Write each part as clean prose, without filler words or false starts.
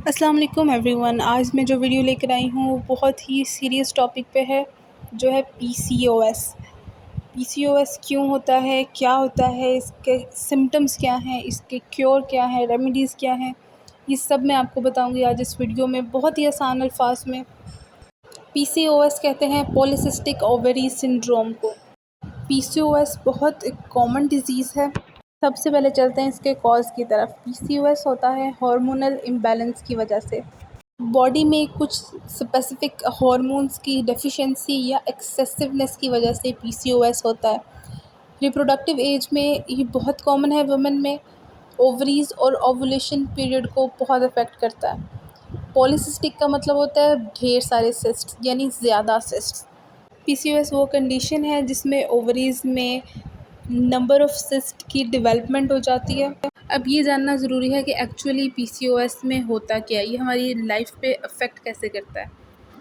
अस्सलाम वालेकुम एवरीवन। आज मैं जो वीडियो लेकर आई हूँ बहुत ही सीरियस टॉपिक पे है, जो है पीसीओएस। पीसीओएस क्यों होता है, क्या होता है, इसके सिम्टम्स क्या हैं, इसके क्योर क्या है, रेमेडीज़ क्या हैं, ये सब मैं आपको बताऊंगी आज इस वीडियो में बहुत ही आसान अल्फाज में। पीसीओएस कहते हैं पॉलीसिस्टिक ओवरी सिंड्रोम को। पीसीओएस बहुत एक कॉमन डिज़ीज़ है। सबसे पहले चलते हैं इसके कॉज की तरफ। पीसीओएस होता है हार्मोनल इम्बैलेंस की वजह से। बॉडी में कुछ स्पेसिफिक हार्मोन्स की डेफिशिएंसी या एक्सेसिवनेस की वजह से पीसीओएस होता है। रिप्रोडक्टिव एज में ये बहुत कॉमन है वुमेन में। ओवरीज और ओवुलेशन पीरियड को बहुत अफेक्ट करता है। पॉलीसिस्टिक का मतलब होता है ढेर सारे सिस्ट, यानी ज़्यादा सिस्ट। पीसीओएस वो कंडीशन है जिसमें ओवरीज में नंबर ऑफ़ सिस्ट की डेवलपमेंट हो जाती है। अब ये जानना ज़रूरी है कि एक्चुअली पीसीओएस में होता क्या है, ये हमारी लाइफ पे अफ़ेक्ट कैसे करता है।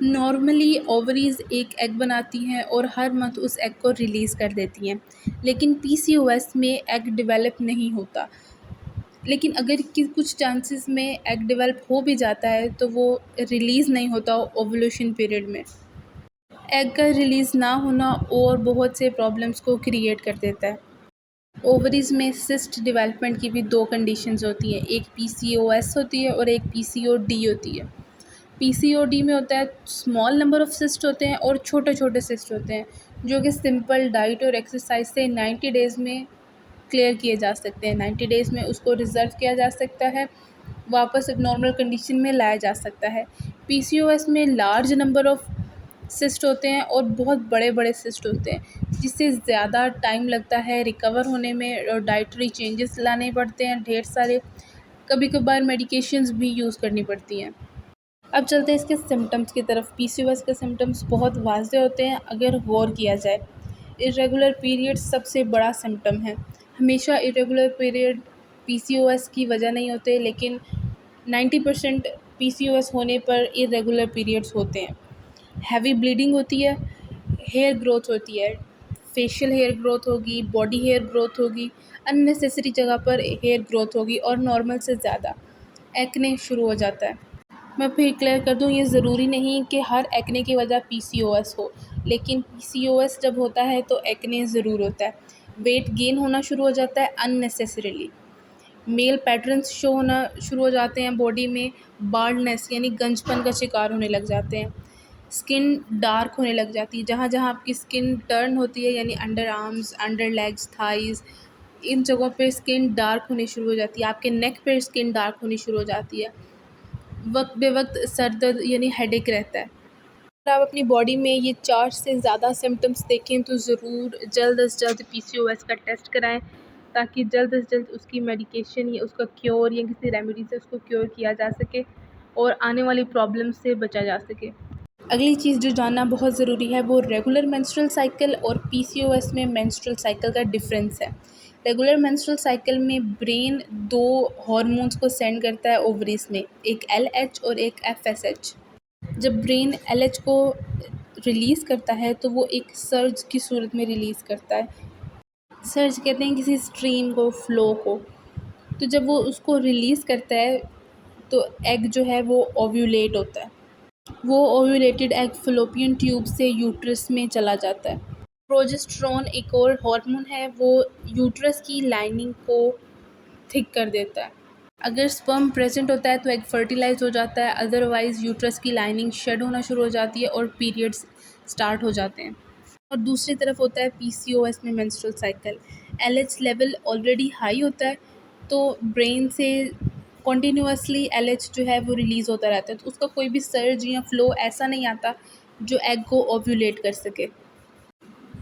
नॉर्मली ओवरीज़ एक एग बनाती हैं और हर मंथ उस एग को रिलीज़ कर देती हैं, लेकिन पीसीओएस में एग डेवलप नहीं होता। लेकिन अगर कि कुछ चांसेस में एग डेवलप हो भी जाता है तो वो रिलीज़ नहीं होता ओवुलेशन पीरियड में। एग का रिलीज़ ना होना और बहुत से प्रॉब्लम्स को क्रिएट कर देता है। ओवरीज़ में सिस्ट डेवलपमेंट की भी दो कंडीशंस होती हैं, एक पीसीओएस होती है और एक पीसीओडी होती है। पीसीओडी में होता है स्मॉल नंबर ऑफ़ सिस्ट होते हैं और छोटे छोटे सिस्ट होते हैं, जो कि सिंपल डाइट और एक्सरसाइज से 90 डेज़ में क्लियर किए जा सकते हैं। 90 डेज़ में उसको रिज़र्व किया जा सकता है, वापस एक नॉर्मल कंडीशन में लाया जा सकता है। पीसीओएस में लार्ज नंबर ऑफ़ सिस्ट होते हैं और बहुत बड़े बड़े सिस्ट होते हैं, जिससे ज़्यादा टाइम लगता है रिकवर होने में और डाइटरी चेंजेस लाने पड़ते हैं ढेर सारे। कभी कभार मेडिकेशंस भी यूज़ करनी पड़ती हैं। अब चलते हैं इसके सिम्टम्स की तरफ। पीसीओएस के सिम्टम्स बहुत वाज़ेह होते हैं अगर गौर किया जाए। इरेगुलर पीरियड सबसे बड़ा सिम्टम है। हमेशा इरेगुलर पीरियड पीसीओएस की वजह नहीं होते, लेकिन 90% पीसीओएस होने पर इरेगुलर पीरियड्स होते हैं। हैवी ब्लीडिंग होती है, हेयर ग्रोथ होती है, फेशियल हेयर ग्रोथ होगी, बॉडी हेयर ग्रोथ होगी, अननेसेसरी जगह पर हेयर ग्रोथ होगी और नॉर्मल से ज़्यादा। एक्ने शुरू हो जाता है। मैं फिर क्लियर कर दूँ, ये ज़रूरी नहीं कि हर एक्ने की वजह पीसीओएस हो, लेकिन पीसीओएस जब होता है तो एक्ने ज़रूर होता है। वेट गेन होना शुरू हो जाता है अननेसेसरीली। मेल पैटर्न्स शो होना शुरू हो जाते हैं बॉडी में। बाल्डनेस यानी गंजपन का शिकार होने लग जाते हैं। स्किन डार्क होने लग जाती है, जहाँ जहाँ आपकी स्किन टर्न होती है, यानी underarms, under legs, thighs, इन जगहों पे स्किन डार्क होनी शुरू हो जाती है। आपके नेक पे स्किन डार्क होनी शुरू हो जाती है। वक्त बेवक्त सर दर्द यानी हेडेक रहता है। अगर आप अपनी बॉडी में ये 4 से ज़्यादा सिम्टम्स देखें तो ज़रूर जल्द अज़ जल्द पीसीओएस का टेस्ट कराएं, ताकि जल्द अज़ जल्द उसकी मेडिकेशन या उसका क्योर या किसी रेमेडी से उसको क्योर किया जा सके और आने वाली प्रॉब्लम से बचा जा सके। अगली चीज़ जो जानना बहुत ज़रूरी है वो रेगुलर मेंस्ट्रुअल साइकिल और पीसीओएस में मेंस्ट्रुअल साइकिल का डिफरेंस है। रेगुलर मेंस्ट्रुअल साइकिल में ब्रेन 2 हार्मोन्स को सेंड करता है ओवरीज में, एक एलएच और एक एफएसएच। जब ब्रेन एलएच को रिलीज़ करता है तो वो एक सर्ज की सूरत में रिलीज़ करता है। सर्ज कहते हैं किसी स्ट्रीम को, फ्लो को। तो जब वो उसको रिलीज़ करता है तो एग जो है वो ओव्यूलेट होता है। वो ओव्यूलेटेड एग फलोपियन ट्यूब से यूट्रस में चला जाता है। प्रोजेस्टेरोन एक और हार्मोन है, वो यूट्रस की लाइनिंग को थिक कर देता है। अगर स्पर्म प्रेजेंट होता है तो एग फर्टिलाइज हो जाता है, अदरवाइज़ यूट्रस की लाइनिंग शेड होना शुरू हो जाती है और पीरियड्स स्टार्ट हो जाते हैं। और दूसरी तरफ होता है पीसीओएस में menstrual cycle. LH level already high होता है, तो ब्रेन से कॉन्टीन्यूसली एलएच जो है वो रिलीज़ होता रहता है, तो उसका कोई भी सर्ज या फ्लो ऐसा नहीं आता जो एग को ओव्यूलेट कर सके।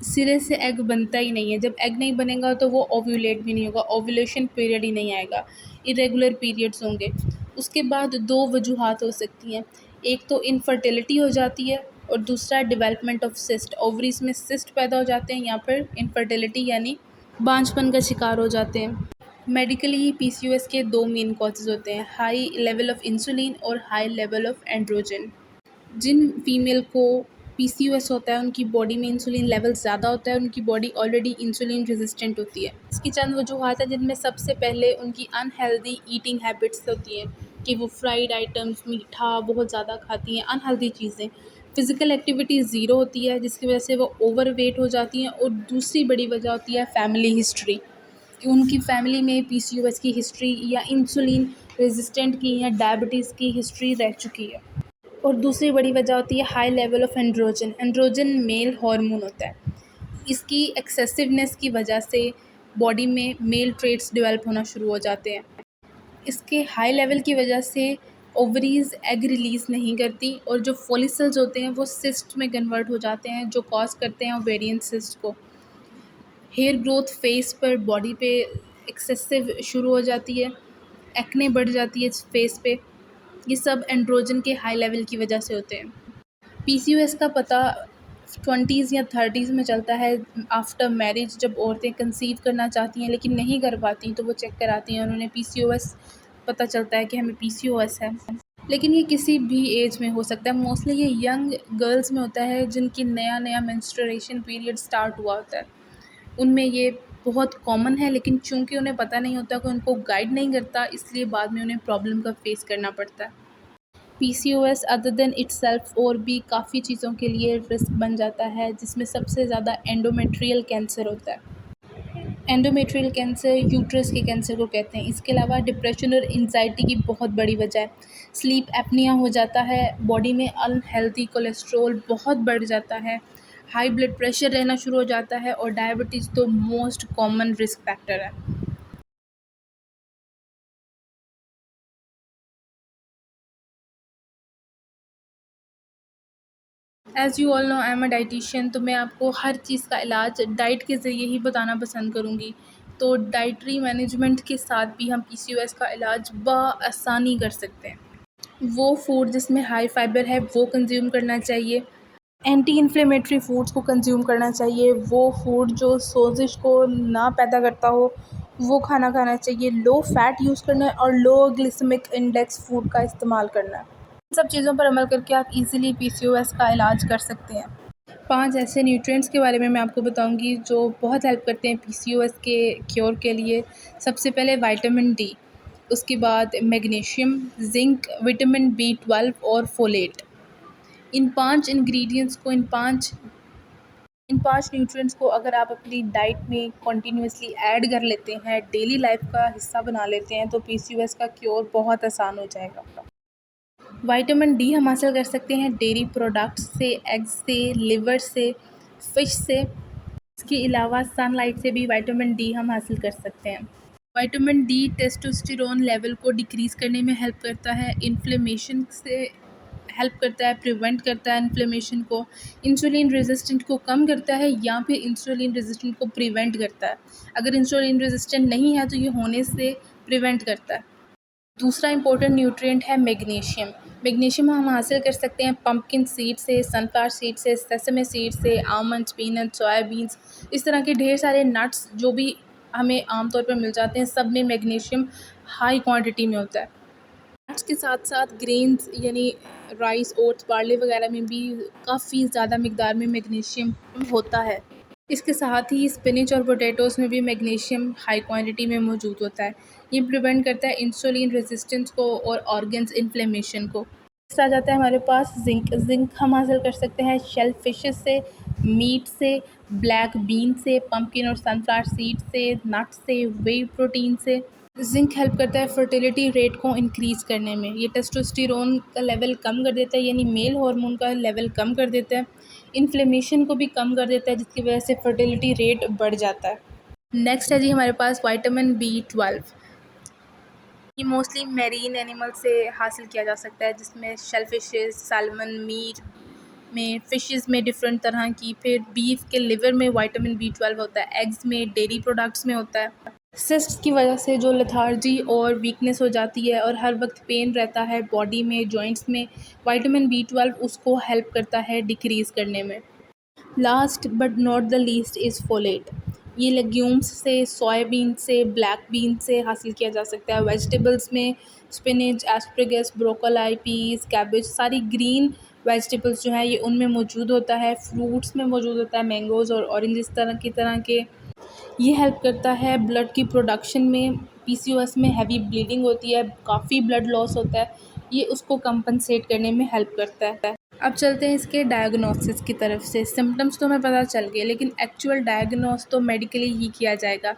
सिरे से एग बनता ही नहीं है। जब एग नहीं बनेगा तो वो ओव्यूलेट भी नहीं होगा, ओव्यूलेशन पीरियड ही नहीं आएगा, इरेगुलर पीरियड्स होंगे। उसके बाद 2 वजूहात हो सकती हैं, एक तो इनफर्टिलिटी हो जाती है और दूसरा डेवलपमेंट ऑफ सिस्ट। ओवरीज में सिस्ट पैदा हो जाते हैं, यहाँ पर इनफर्टिलिटी यानी बांझपन का शिकार हो जाते हैं। मेडिकली पीसीओएस के 2 मेन कॉजेज़ होते हैं, हाई लेवल ऑफ इंसुलिन और हाई लेवल ऑफ एंड्रोजन। जिन फीमेल को पीसीओएस होता है उनकी बॉडी में इंसुलिन लेवल ज़्यादा होता है, उनकी बॉडी ऑलरेडी इंसुलिन रेजिस्टेंट होती है। इसकी चंद वजूहत हैं, जिनमें सबसे पहले उनकी अनहेल्दी ईटिंग हैबिट्स होती हैं, कि वो फ्राइड आइटम्स, मीठा बहुत ज़्यादा खाती हैं, अनहेल्दी चीज़ें। फ़िज़िकल एक्टिविटी ज़ीरो होती है जिसकी वजह से वो ओवरवेट हो जाती हैं। और दूसरी बड़ी वजह होती है फैमिली हिस्ट्री, कि उनकी फैमिली में पीसीओएस की हिस्ट्री या इंसुलिन रेजिस्टेंट की या डायबिटीज़ की हिस्ट्री रह चुकी है। और दूसरी बड़ी वजह होती है high level of androgen. Androgen male hormone होता है, इसकी एक्सेसिवनेस की वजह से बॉडी में मेल ट्रेट्स डेवलप होना शुरू हो जाते हैं। इसके हाई लेवल की वजह से ओवरीज़ एग रिलीज़ नहीं करती और जो फॉलिकल्स होते हैं वो सिस्ट में कन्वर्ट हो जाते हैं, जो कॉज करते हैं ओवेरियन सिस्ट को। हेयर ग्रोथ फेस पर, बॉडी पे एक्सेसिव शुरू हो जाती है, एक्ने बढ़ जाती है फेस पे। ये सब एंड्रोजन के हाई लेवल की वजह से होते हैं। पीसीओएस का पता 20s या 30s में चलता है, आफ्टर मैरिज, जब औरतें कंसीव करना चाहती हैं लेकिन नहीं कर पाती तो वो चेक कराती हैं और उन्हें पीसीओएस पता चलता है कि हमें पीसीओएस है। लेकिन ये किसी भी एज में हो सकता है, मोस्टली ये यंग गर्ल्स में होता है जिनकी नया नया मेंस्ट्रुएशन पीरियड स्टार्ट हुआ होता है, उनमें ये बहुत कॉमन है। लेकिन चूँकि उन्हें पता नहीं होता, कोई उनको गाइड नहीं करता, इसलिए बाद में उन्हें प्रॉब्लम का फेस करना पड़ता है। पीसीओएस अदर देन इटसेल्फ और भी काफ़ी चीज़ों के लिए रिस्क बन जाता है, जिसमें सबसे ज़्यादा एंडोमेट्रियल कैंसर होता है। एंडोमेट्रियल कैंसर यूट्रस के कैंसर को कहते हैं। इसके अलावा डिप्रेशन और एंजाइटी की बहुत बड़ी वजह है। स्लीप एपनिया हो जाता है, बॉडी में अनहेल्दी कोलेस्ट्रॉल बहुत बढ़ जाता है, हाई ब्लड प्रेशर रहना शुरू हो जाता है और डायबिटीज़ तो मोस्ट कॉमन रिस्क फैक्टर है। As you all know I am a dietitian, तो मैं आपको हर चीज़ का इलाज डाइट के ज़रिए ही बताना पसंद करूँगी। तो डाइटरी मैनेजमेंट के साथ भी हम पीसीओएस का इलाज बआसानी कर सकते हैं। वो फूड जिसमें हाई फाइबर है वो कंज्यूम करना चाहिए। एंटी इन्फ्लेमेटरी फूड्स को कंज्यूम करना चाहिए। वो फूड जो सोजिश को ना पैदा करता हो वो खाना चाहिए। लो फैट यूज़ करना है और लो ग्लिसेमिक इंडेक्स फूड का इस्तेमाल करना है। इन सब चीज़ों पर अमल करके आप इजीली पीसीओएस का इलाज कर सकते हैं। 5 ऐसे न्यूट्रिएंट्स के बारे में मैं आपको बताऊंगी जो बहुत हेल्प करते हैं पीसीओएस के क्योर के लिए। सबसे पहले विटामिन डी, उसके बाद मैग्नीशियम, जिंक, विटामिन बी 12 और फोलेट। इन 5 इंग्रेडिएंट्स को, इन पाँच न्यूट्रिएंट्स को अगर आप अपनी डाइट में कंटिन्यूअसली ऐड कर लेते हैं, डेली लाइफ का हिस्सा बना लेते हैं, तो पीसीओएस का क्योर बहुत आसान हो जाएगा। विटामिन डी हम हासिल कर सकते हैं डेयरी प्रोडक्ट्स से, एग्स से, लिवर से, फ़िश से। इसके अलावा सनलाइट से भी विटामिन डी हम हासिल कर सकते हैं। विटामिन डी टेस्टोस्टेरोन लेवल को डिक्रीज़ करने में हेल्प करता है, इन्फ्लेमेशन से हेल्प करता है, प्रिवेंट करता है इन्फ्लेमेशन को, इंसुलिन रेजिस्टेंट को कम करता है या फिर इंसुलिन रेजिस्टेंट को प्रिवेंट करता है। अगर इंसुलिन रेजिस्टेंट नहीं है तो ये होने से प्रिवेंट करता है। दूसरा इंपॉर्टेंट न्यूट्रिएंट है मैग्नीशियम। मैग्नीशियम हम हासिल कर सकते हैं पम्पकिन सीड से, सनफ्लावर सीड से, सेसमे सीड से, आमंड्स, पीनट, सोयाबीन्स, इस तरह के ढेर सारे नट्स जो भी हमें आमतौर पर मिल जाते हैं, सब में मैग्नीशियम हाई क्वांटिटी में होता है। नट्स के साथ साथ ग्रेन्स यानी राइस, ओट्स, बार्ले वगैरह में भी काफ़ी ज़्यादा मिकदार में मैग्नीशियम होता है। इसके साथ ही स्पिनच और पोटैटोज़ में भी मैग्नीशियम हाई क्वांटिटी में मौजूद होता है। ये प्रिवेंट करता है इंसुलिन रेजिस्टेंस को और ऑर्गन्स इन्फ्लेमेशन को। नेक्स्ट आ जाता है हमारे पास जिंक। जिंक हम हासिल कर सकते हैं शेल फिशेस से, मीट से, ब्लैक बीन से, पम्पकिन और सनफ्लावर सीड से, नट्स से, वे प्रोटीन से। जिंक हेल्प करता है फर्टिलिटी रेट को इंक्रीज़ करने में। ये टेस्टोस्टेरोन का लेवल कम कर देता है, यानी मेल हार्मोन का लेवल कम कर देता है। इन्फ्लेमेशन को भी कम कर देता है, जिसकी वजह से फर्टिलिटी रेट बढ़ जाता है। नेक्स्ट है जी हमारे पास विटामिन बी 12। ये मोस्टली मैरीन एनिमल से हासिल किया जा सकता है, जिसमें शेल फिशेस, सैल्मन, मीट में, फ़िशेस में डिफरेंट तरह की, फिर बीफ के लिवर में विटामिन बी 12 होता है, एग्स में, डेयरी प्रोडक्ट्स में होता है। सिस्ट की वजह से जो लेथार्जी और वीकनेस हो जाती है और हर वक्त पेन रहता है बॉडी में, जॉइंट्स में, विटामिन बी 12 उसको हेल्प करता है डिक्रीज़ करने में। Last but not the least is folate. ये लेग्यूम्स से, सोयाबीन से, ब्लैक बीन से हासिल किया जा सकता है। वेजिटेबल्स में spinach, asparagus, broccoli, peas, cabbage, सारी ग्रीन वेजिटेबल्स जो हैं ये उनमें मौजूद होता है। फ्रूट्स में मौजूद होता है, मैंगोज़ और ऑरेंज, इस तरह के। ये हेल्प करता है ब्लड की प्रोडक्शन में, पीसीओएस में हैवी ब्लीडिंग होती है, काफ़ी ब्लड लॉस होता है, ये उसको कंपनसेट करने में हेल्प करता है। अब चलते हैं इसके डायग्नोसिस की तरफ से। सिम्टम्स तो हमें पता चल गए, लेकिन एक्चुअल डायग्नोस तो मेडिकली ही किया जाएगा।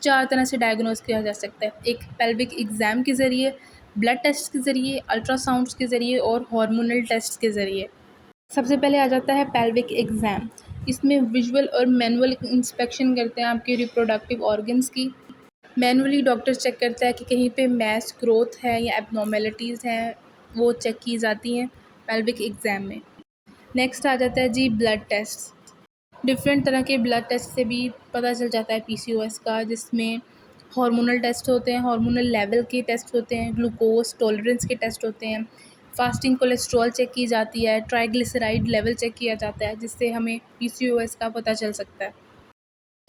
4 तरह से डायग्नोस किया जा सकता है। एक पेल्विक एग्ज़ाम के ज़रिए, ब्लड टेस्ट के ज़रिए, अल्ट्रासाउंड्स के ज़रिए और हार्मोनल टेस्ट के ज़रिए। सबसे पहले आ जाता है पेल्विक एग्ज़ाम। इसमें विजुअल और मैनुअल इंस्पेक्शन करते हैं आपके रिप्रोडक्टिव ऑर्गन्स की। मैनुअली डॉक्टर चेक करता है कि कहीं पे मैस ग्रोथ है या एब्नॉर्मेलिटीज़ हैं, वो चेक की जाती हैं पेल्विक एग्ज़ाम में। नेक्स्ट आ जाता है जी ब्लड टेस्ट। डिफरेंट तरह के ब्लड टेस्ट से भी पता चल जाता है पीसीओएस का, जिसमें हार्मोनल टेस्ट होते हैं, हार्मोनल लेवल के टेस्ट होते हैं, ग्लूकोज टॉलरेंस के टेस्ट होते हैं, फास्टिंग कोलेस्ट्रॉल चेक की जाती है, ट्राइग्लिसराइड लेवल चेक किया जाता है, जिससे हमें पीसीओएस का पता चल सकता है।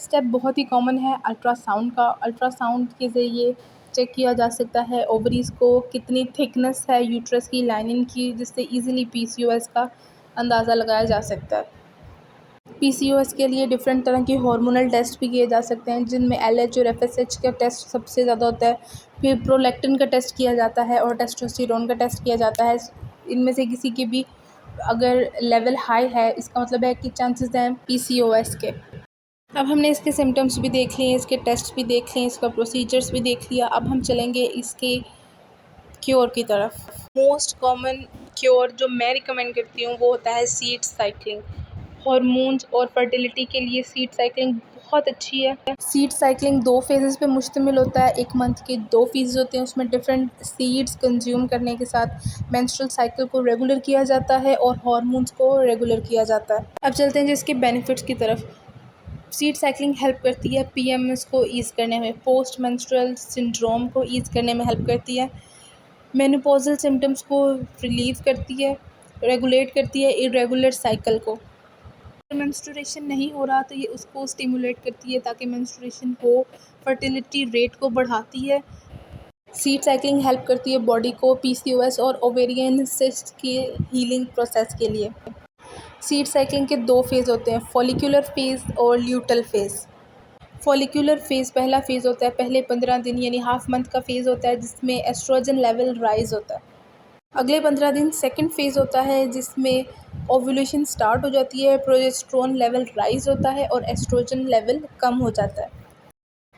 स्टेप बहुत ही कॉमन है अल्ट्रासाउंड का। अल्ट्रासाउंड के ज़रिए चेक किया जा सकता है ओवरीज़ को कितनी थिकनेस है यूट्रस की लाइनिंग की, जिससे इजीली पीसीओएस का अंदाज़ा लगाया जा सकता है। पीसीओएस के लिए डिफरेंट तरह के हार्मोनल टेस्ट भी किए जा सकते हैं, जिनमें एलएच और एफएसएच का टेस्ट सबसे ज़्यादा होता है। फिर प्रोलैक्टिन का टेस्ट किया जाता है और टेस्टोस्टेरोन का टेस्ट किया जाता है। इनमें से किसी की भी अगर लेवल हाई है, इसका मतलब है कि चांसेस हैं पीसीओएस के। अब हमने इसके सिम्टम्स भी देख लिए, इसके टेस्ट भी देख लिए, इसका प्रोसीजर्स भी देख लिया। अब हम चलेंगे इसके क्योर की तरफ। मोस्ट कॉमन क्योर जो मैं रिकमेंड करती हूँ वो होता है सीड साइकिलिंग। हॉर्मोन्स और फर्टिलिटी के लिए सीड साइकिलिंग बहुत अच्छी है। सीड साइकिलिंग 2 फेजेस पे मुश्तमिल होता है। 1 मंथ के 2 फेजेस होते हैं, उसमें डिफरेंट सीड्स कंज्यूम करने के साथ मेंस्ट्रुअल साइकिल को रेगुलर किया जाता है और हॉर्मोन्स को रेगुलर किया जाता है। अब चलते हैं जिसके बेनिफिट्स की तरफ। सीड साइकिलिंग हेल्प करती है पीएमएस को ईज़ करने में, पोस्ट मेंस्ट्रुअल सिंड्रोम को ईज़ करने में हेल्प करती है, मेनोपॉजल सिम्टम्स को रिलीव करती है, रेगुलेट करती है इरेगुलर साइकिल को। मेंस्ट्रुएशन नहीं हो रहा तो ये उसको स्टिमुलेट करती है ताकि मेंस्ट्रुएशन हो, फर्टिलिटी रेट को बढ़ाती है। सीड साइकिलिंग हेल्प करती है बॉडी को पीसीओएस और ओवेरियन सिस्ट के हीलिंग प्रोसेस के लिए। सीड साइकिलिंग के 2 फेज़ होते हैं, फॉलिकुलर फेज़ और ल्यूटल फेज़। फॉलिकुलर फेज़ पहला फेज़ होता है, पहले 15 दिन यानी हाफ मंथ का फेज़ होता है, जिसमें एस्ट्रोजन लेवल राइज़ होता है। अगले 15 दिन सेकंड फेज़ होता है, जिसमें ओव्यूलेशन स्टार्ट हो जाती है, प्रोजेस्टेरोन लेवल राइज़ होता है और एस्ट्रोजन लेवल कम हो जाता है।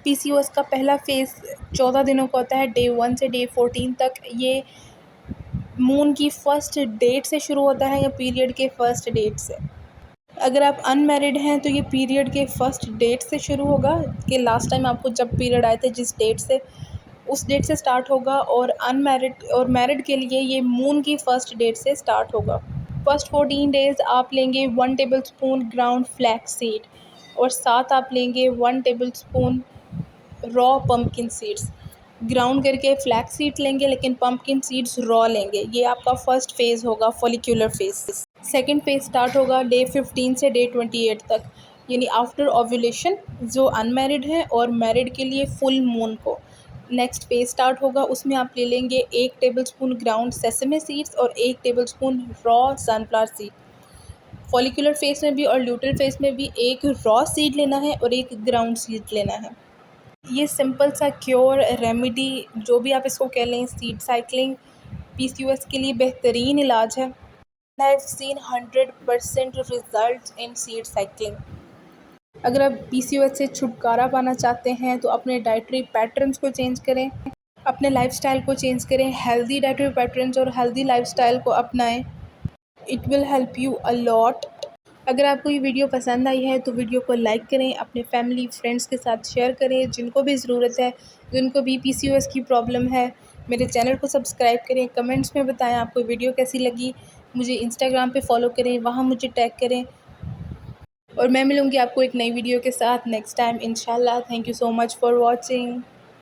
पीसीओएस का पहला फेज़ 14 दिनों का होता है, डे 1 से डे 14 तक। ये मून की फ़र्स्ट डेट से शुरू होता है या पीरियड के फ़र्स्ट डेट से। अगर आप अनमैरिड हैं तो ये पीरियड के फ़र्स्ट डेट से शुरू होगा कि लास्ट टाइम आपको जब पीरियड आए थे जिस डेट से, उस डेट से स्टार्ट होगा। और अनमैरिड और मैरिड के लिए ये मून की फ़र्स्ट डेट से स्टार्ट होगा। फर्स्ट 14 डेज़ आप लेंगे 1 टेबलस्पून ग्राउंड फ्लैक्स सीड और साथ आप लेंगे 1 tablespoon raw pumpkin seeds. Ground करके फ्लैक्स सीड लेंगे लेकिन पम्पकिन सीड्स रॉ लेंगे। ये आपका फर्स्ट फेज़ होगा follicular phase. Second phase start होगा डे 15 से डे 28 तक, यानी आफ्टर ओव्यूलेशन जो अनमैरिड हैं और मैरिड के लिए फुल मून को। नेक्स्ट फेज़ स्टार्ट होगा, उसमें आप ले लेंगे 1 टेबलस्पून ग्राउंड सेसमे सीड्स और 1 tablespoon raw sunflower seed. Follicular phase में भी और ल्यूटल फेज़ में भी 1 रॉ सीड लेना है और 1 ग्राउंड सीड लेना है। ये सिंपल सा क्योर रेमेडी जो भी आप इसको कह लें, सीड साइकिलिंग पीसीओएस के लिए बेहतरीन इलाज है। I have seen 100% result in seed cycling. अगर आप पीसीओएस से छुटकारा पाना चाहते हैं तो अपने डाइटरी पैटर्न्स को चेंज करें, अपने लाइफस्टाइल को चेंज करें, हेल्दी डाइटरी पैटर्न्स और हेल्दी लाइफस्टाइल को अपनाएं। It will help you a lot. अगर आपको ये वीडियो पसंद आई है तो वीडियो को लाइक करें, अपने फैमिली फ्रेंड्स के साथ शेयर करें जिनको भी ज़रूरत है, जिनको भी पीसीओएस की प्रॉब्लम है। मेरे चैनल को सब्सक्राइब करें, कमेंट्स में बताएं आपको वीडियो कैसी लगी। मुझे इंस्टाग्राम पे फॉलो करें, वहाँ मुझे टैग करें और मैं मिलूँगी आपको एक नई वीडियो के साथ नेक्स्ट टाइम इंशाल्लाह। Thank you so much for watching.